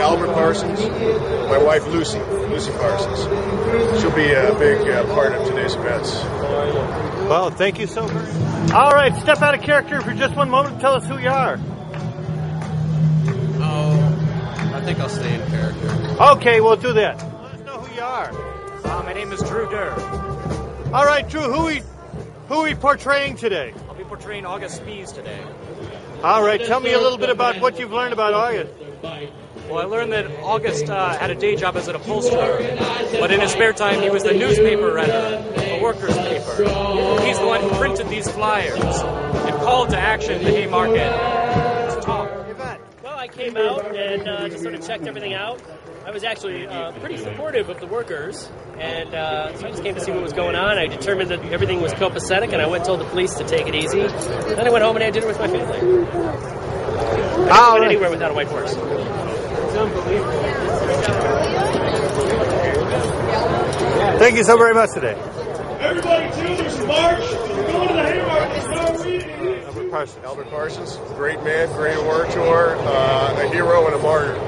Albert Parsons, my wife Lucy Parsons. She'll be a big part of today's events. Well, thank you so much. All right, step out of character for just one moment and tell us who you are. I think I'll stay in character. Okay, we'll do that. Let us know who you are. My name is Drew Durr. All right, Drew, who are we portraying today? I'll be portraying August Spies today. All right, tell me a little bit about what you've learned about August. Well, I learned that August had a day job as an upholsterer, but in his spare time he was the newspaper editor, a workers' paper. He's the one who printed these flyers and called to action the Haymarket. Well, I came out and just sort of checked everything out. I was actually pretty supportive of the workers, and so I just came to see what was going on. I determined that everything was copacetic, and I went and told the police to take it easy. Then I went home and had dinner with my family. I don't went anywhere without a white horse. It's unbelievable. Thank you so very much today. Everybody, Children's March. We're going to the Haymarket Square. Albert Parsons, great man, great orator, a hero and a martyr.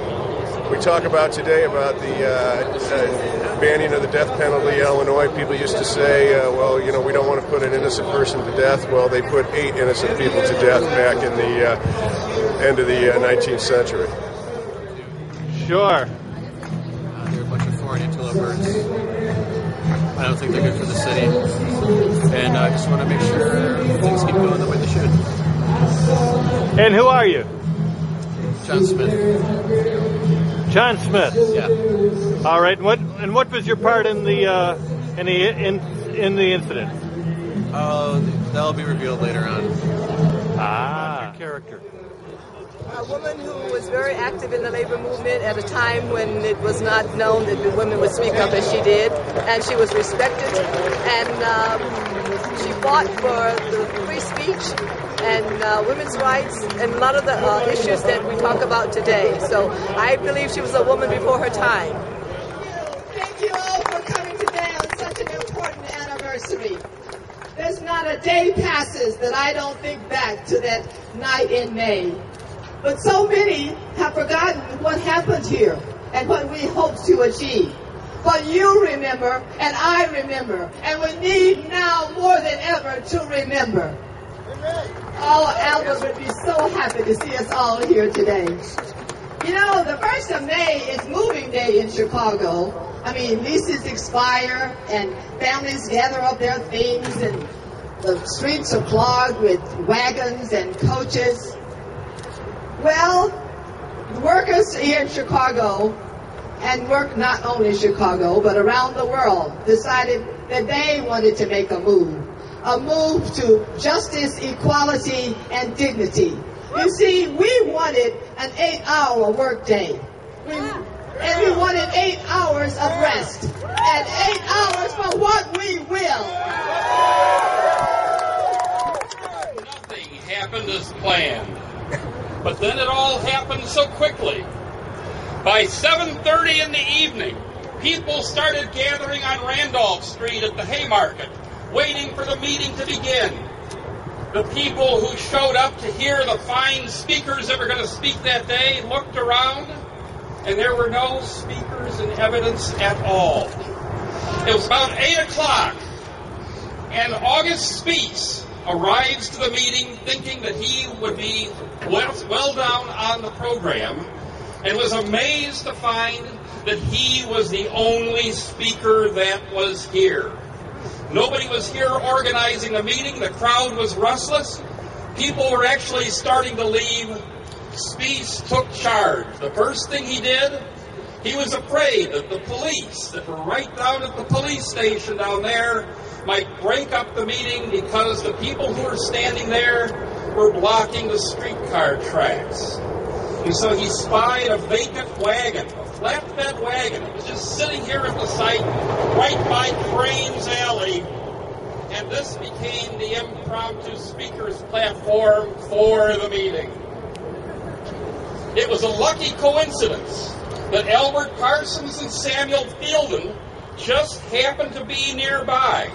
We talk about today about the banning of the death penalty in Illinois. People used to say, well, you know, we don't want to put an innocent person to death. Well, they put 8 innocent people to death back in the end of the 19th century. Sure. They're a bunch of foreign interlopers. I don't think they're good for the city. And I just want to make sure things keep going the way they should. And who are you? John Smith. John Smith. Yeah. All right. And what was your part in the incident? That'll be revealed later on. Your character. A woman who was very active in the labor movement at a time when it was not known that the women would speak up as she did, and she was respected, and she fought for the free speech and women's rights and a lot of the issues that we talk about today. So I believe she was a woman before her time. Thank you all for coming today on such an important anniversary. There's not a day passes that I don't think back to that night in May. But so many have forgotten what happened here and what we hoped to achieve. But you remember, and I remember, and we need now more than ever to remember. Oh, Albert would be so happy to see us all here today. You know, the 1st of May is moving day in Chicago. I mean, leases expire, and families gather up their things, and the streets are clogged with wagons and coaches. Well, the workers here in Chicago, and work not only in Chicago, but around the world, decided that they wanted to make a move to justice, equality, and dignity. You see, we wanted an 8-hour workday, and we wanted 8 hours of rest, and 8 hours for what we will. Nothing happened as planned. But then it all happened so quickly. By 7:30 in the evening, people started gathering on Randolph Street at the Haymarket, waiting for the meeting to begin. The people who showed up to hear the fine speakers that were going to speak that day looked around, and there were no speakers in evidence at all. It was about 8 o'clock, and August Spies arrives to the meeting thinking that he would be well down on the program, and was amazed to find that he was the only speaker that was here. Nobody was here organizing the meeting. The crowd was restless. People were actually starting to leave. Spies took charge. The first thing he did, he was afraid that the police that were right down at the police station down there might break up the meeting because the people who were standing there were blocking the streetcar tracks. And so he spied a vacant wagon, a flatbed wagon. It was just sitting here at the site, right by Crane's Alley. And this became the impromptu speaker's platform for the meeting. It was a lucky coincidence that Albert Parsons and Samuel Fielden just happened to be nearby.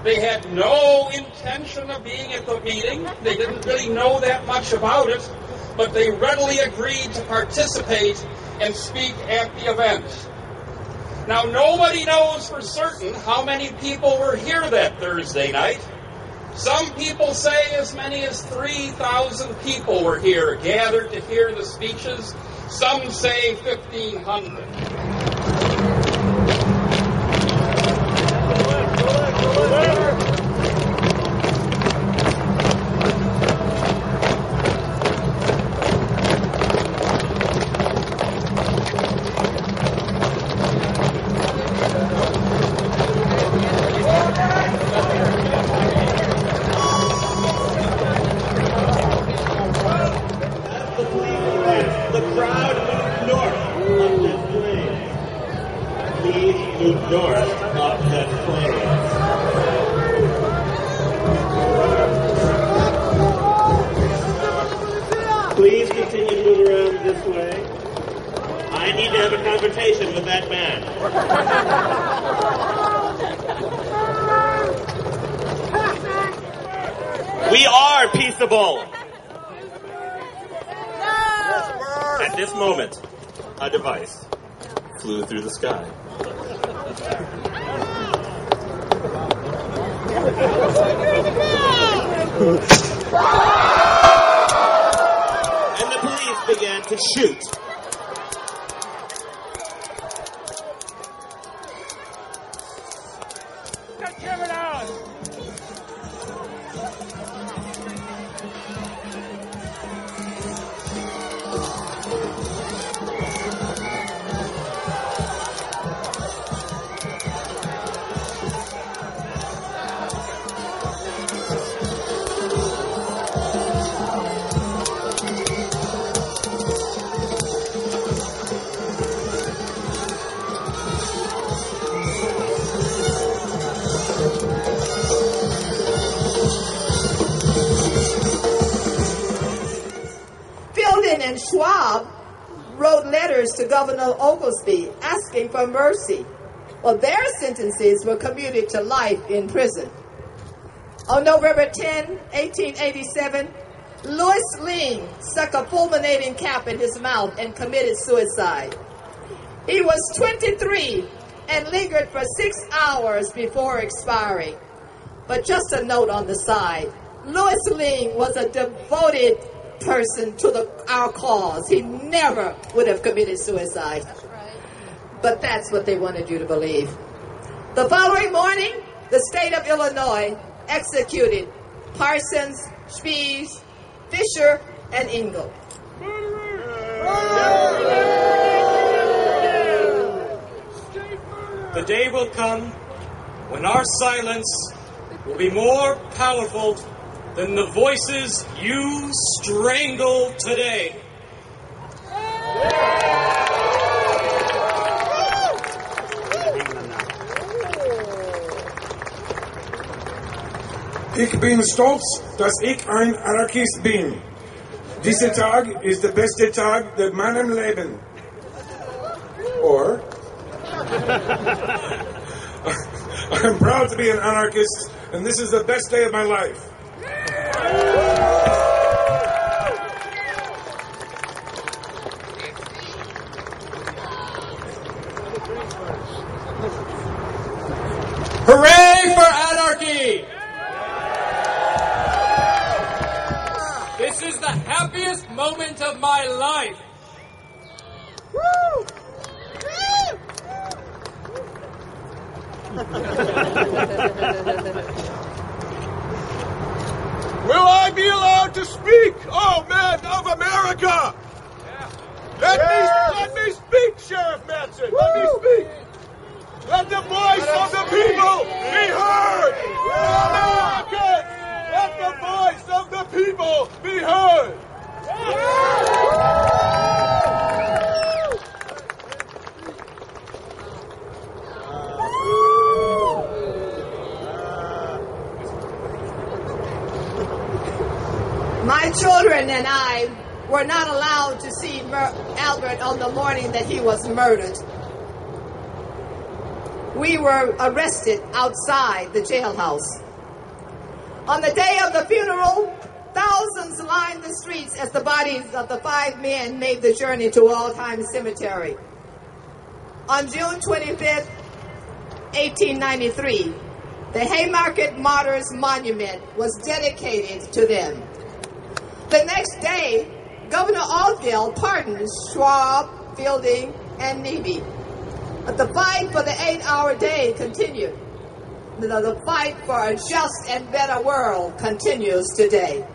They had no intention of being at the meeting. They didn't really know that much about it, but they readily agreed to participate and speak at the event. Now, nobody knows for certain how many people were here that Thursday night. Some people say as many as 3,000 people were here, gathered to hear the speeches. Some say 1,500. The crowd moved north up this plane. Please move north up this plane. Please continue to move around this way. I need to have a conversation with that man. We are peaceable. At this moment, a device flew through the sky. And the police began to shoot. And Schwab wrote letters to Governor Oglesby asking for mercy. Well, their sentences were commuted to life in prison. On November 10, 1887, Louis Ling stuck a fulminating cap in his mouth and committed suicide. He was 23 and lingered for 6 hours before expiring. But just a note on the side, Louis Ling was a devoted person to our cause. He never would have committed suicide. That's right. But that's what they wanted you to believe. The following morning, the state of Illinois executed Parsons, Spies, Fisher, and Ingle. The day will come when our silence will be more powerful than the voices you strangle today. Ich bin stolz, dass ich ein Anarchist bin. Dieser Tag ist der beste Tag in meinem Leben. Or, I'm proud to be an anarchist, and this is the best day of my life. Hooray for anarchy! This is the happiest moment of my life. Woo! Will I be allowed to speak? Oh, men of America! Let me speak, Sheriff Manson. Let me speak. Let the voice of the people be heard. Americans, let the voice of the people be heard. My children and I were not allowed to see Albert on the morning that he was murdered. We were arrested outside the jailhouse. On the day of the funeral, Thousands lined the streets as the bodies of the 5 men made the journey to Waldheim Cemetery. On June 25th, 1893, the Haymarket Martyrs Monument was dedicated to them. The next day, Governor Oldfield pardoned Schwab, Fielding, and Neby. But the fight for the 8-hour day continued. The fight for a just and better world continues today.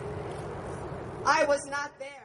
I was not there.